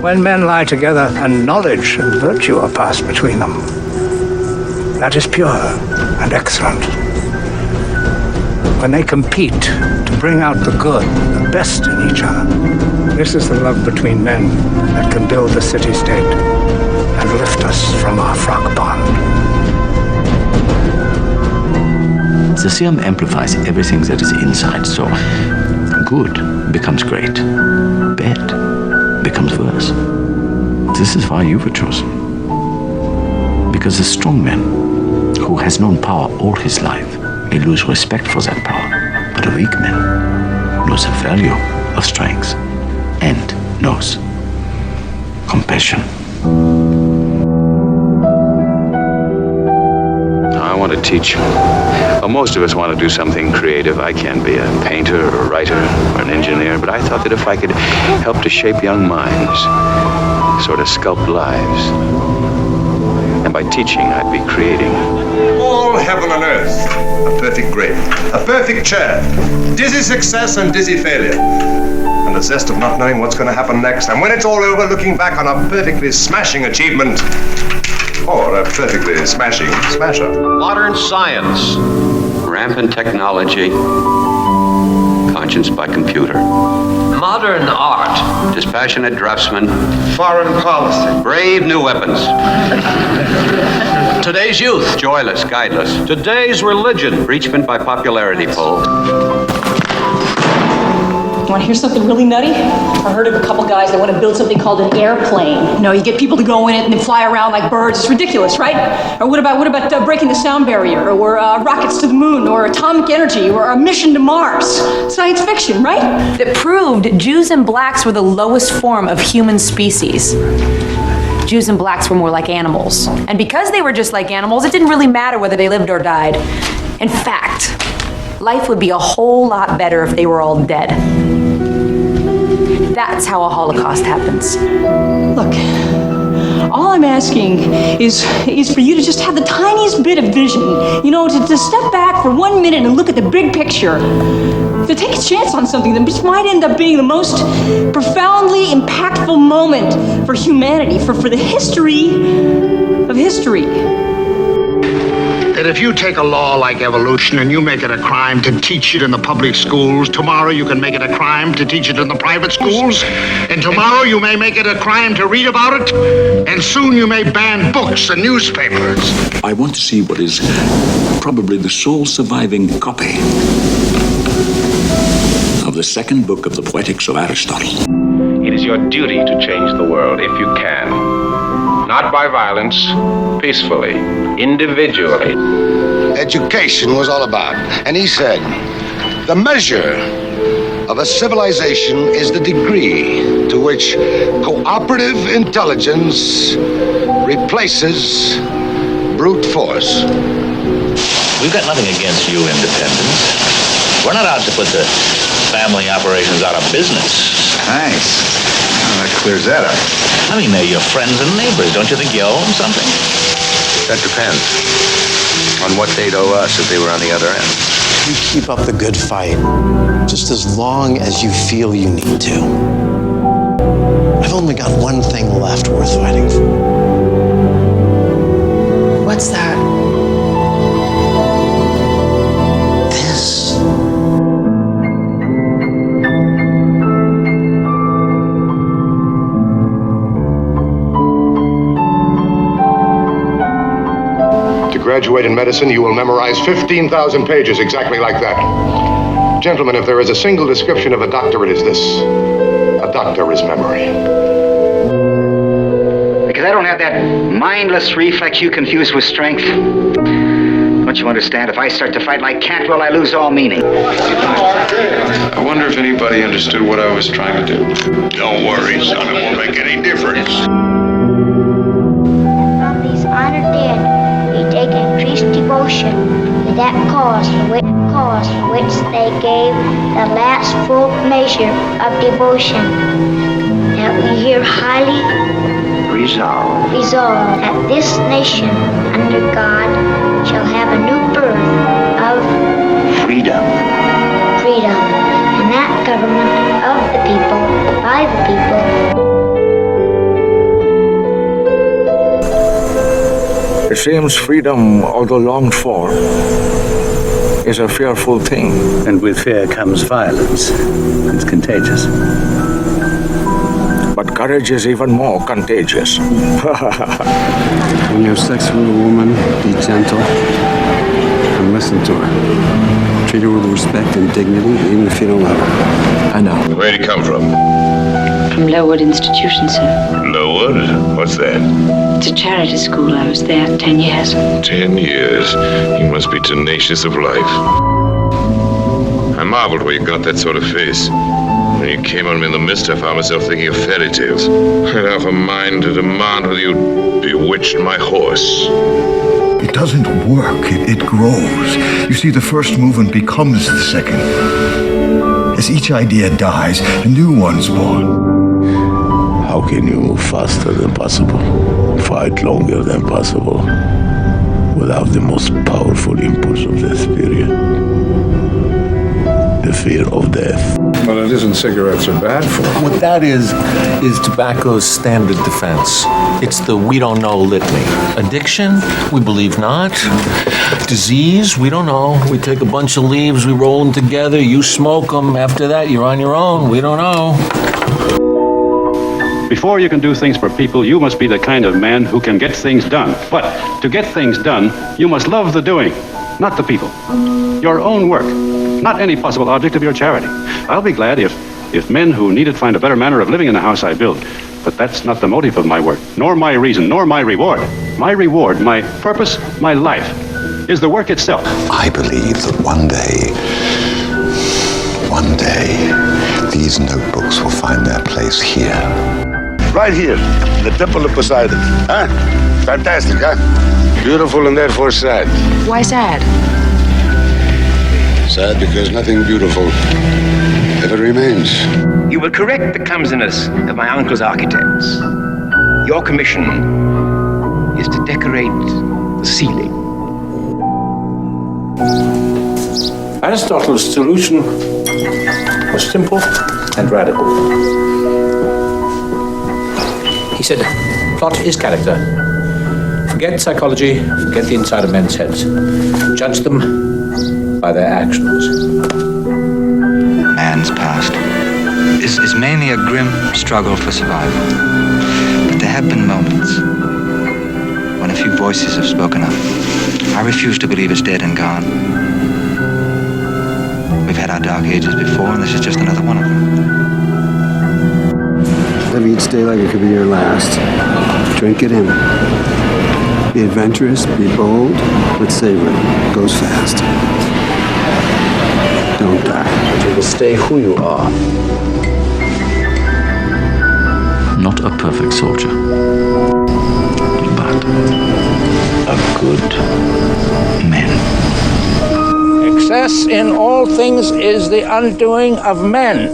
When men lie together and knowledge and virtue are passed between them, that is pure and excellent. When they compete to bring out the good, the best in each other, this is the love between men that can build the city-state and lift us from our frog pond. The serum amplifies everything that is inside, so good becomes great, bad becomes worse. This is why you were chosen. Because a strong man who has known power all his life may lose respect for that power, but a weak man knows the value of strength and knows compassion. I want to teach. Well, most of us want to do something creative. I can't be a painter or a writer or an engineer, but I thought that if I could help to shape young minds, sort of sculpt lives, and by teaching, I'd be creating. All heaven and earth, a perfect grave, a perfect chair, dizzy success and dizzy failure, and the zest of not knowing what's going to happen next, and when it's all over, looking back on a perfectly smashing achievement, or a perfectly smashing smasher. Modern science, rampant technology, conscience by computer. Modern art, dispassionate draftsmen, Foreign policy. brave new weapons. Today's youth, joyless, guideless. Today's religion, breachment by popularity polls. You want to hear something really nutty? I heard of a couple guys that want to build something called an airplane. You know, you get people to go in it and they fly around like birds. It's ridiculous, right? Or what about breaking the sound barrier, or rockets to the moon, or atomic energy, or a mission to Mars? Science fiction, right? That proved Jews and blacks were the lowest form of human species. Jews and blacks were more like animals. And because they were just like animals, it didn't really matter whether they lived or died. In fact, life would be a whole lot better if they were all dead. That's how a Holocaust happens. Look, all I'm asking is for you to just have the tiniest bit of vision, you know, to step back for 1 minute and look at the big picture. To take a chance on something that just might end up being the most profoundly impactful moment for humanity, for the history of history. That if you take a law like evolution and you make it a crime to teach it in the public schools, tomorrow you can make it a crime to teach it in the private schools, and tomorrow you may make it a crime to read about it, and soon you may ban books and newspapers. I want to see what is probably the sole surviving copy of the second book of the Poetics of Aristotle. It is your duty to change the world if you can. Not by violence, peacefully, individually. Education was all about. And he said, the measure of a civilization is the degree to which cooperative intelligence replaces brute force. We've got nothing against you independents. We're not out to put the family operations out of business. Thanks. Well, that clears that up. I mean, they're your friends and neighbors. Don't you think you owe them something? That depends on what they'd owe us if they were on the other end. You keep up the good fight, just as long as you feel you need to. I've only got one thing left worth fighting for. What's that? This. To graduate in medicine, you will memorize 15,000 pages exactly like that. Gentlemen, if there is a single description of a doctor, it is this. A doctor is memory. Because I don't have that mindless reflex you confuse with strength. Don't you understand? If I start to fight like Cantwell, I lose all meaning. I wonder if anybody understood what I was trying to do. Don't worry, son. It won't make any difference. From these honored dead, we take increased devotion to that cause for which they gave the last full measure of devotion. That we here highly resolve that this nation under God shall have a new birth of freedom, and that government of the seems freedom, although longed for, is a fearful thing. And with fear comes violence. It's contagious. But courage is even more contagious. When you have sex with a woman, be gentle and listen to her. Treat her with respect and dignity, even if you don't love her. I know. Where'd he come from? From Lowood Institution, sir. Lowood? What's that? It's a charity school. I was there 10 years. 10 years. He must be tenacious of life. I marveled where you got that sort of face. When you came on me in the mist, I found myself thinking of fairy tales. I'd have a mind to demand whether you bewitched my horse. It doesn't work. It grows. You see, the first movement becomes the second. As each idea dies, a new one's born. How can you move faster than possible, fight longer than possible, without the most powerful impulse of the spirit? The fear of death. Well, it isn't cigarettes are bad for. What that is tobacco's standard defense. It's the we don't know litany. Addiction, we believe not. Disease, we don't know. We take a bunch of leaves, we roll them together, you smoke them. After that, you're on your own. We don't know. Before you can do things for people, you must be the kind of man who can get things done. But to get things done, you must love the doing, not the people. Your own work, not any possible object of your charity. I'll be glad if men who need it find a better manner of living in the house I build. But that's not the motive of my work, nor my reason, nor my reward. My reward, my purpose, my life, is the work itself. I believe that one day, these notebooks will find their place here. Right here, in the Temple of Poseidon. Huh? Fantastic, huh? Beautiful and therefore sad. Why sad? Sad because nothing beautiful ever remains. You will correct the clumsiness of my uncle's architects. Your commission is to decorate the ceiling. Aristotle's solution was simple and radical. He said, plot is character. Forget psychology, forget the inside of men's heads. Judge them by their actions. Man's past is mainly a grim struggle for survival. But there have been moments when a few voices have spoken up. I refuse to believe it's dead and gone. We've had our dark ages before, and this is just another one of them. Live each day like it could be your last. Drink it in. Be adventurous, be bold, but savor it. Goes fast. Don't die. You will stay who you are. Not a perfect soldier, but a good man. Excess in all things is the undoing of men.